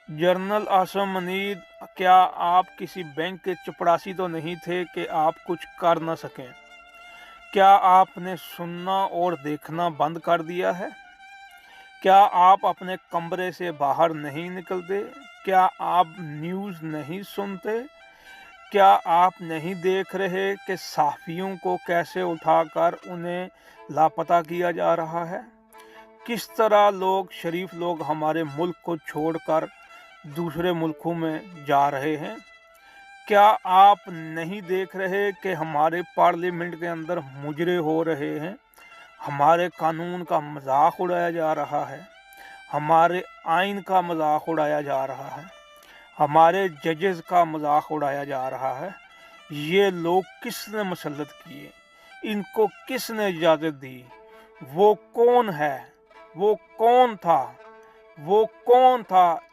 Journal Assam Munir, क्या आप किसी बैंक के चपरासी तो नहीं थे कि आप कुछ कर न सकें? क्या आपने सुनना और देखना बंद कर दिया है? क्या आप अपने कमरे से बाहर नहीं निकलते? क्या आप न्यूज़ नहीं सुनते? क्या आप नहीं देख रहे कि सहाफ़ियों को कैसे उठाकर उन्हें लापता किया जा रहा है? किस तरह शरीफ लोग हमारे मुल्क को छोड़कर दूसरे मुल्कों में जा रहे हैं? क्या आप नहीं देख रहे कि हमारे पार्लियामेंट के अंदर मुजरे हो रहे हैं? हमारे कानून का मजाक उड़ाया जा रहा है, हमारे आइन का मजाक उड़ाया जा रहा है, हमारे जजेस का मजाक उड़ाया जा रहा है। ये लोग किसने मसलत किए? इनको किसने इजाज़त दी? वो कौन है? वो कौन था? वो कौन था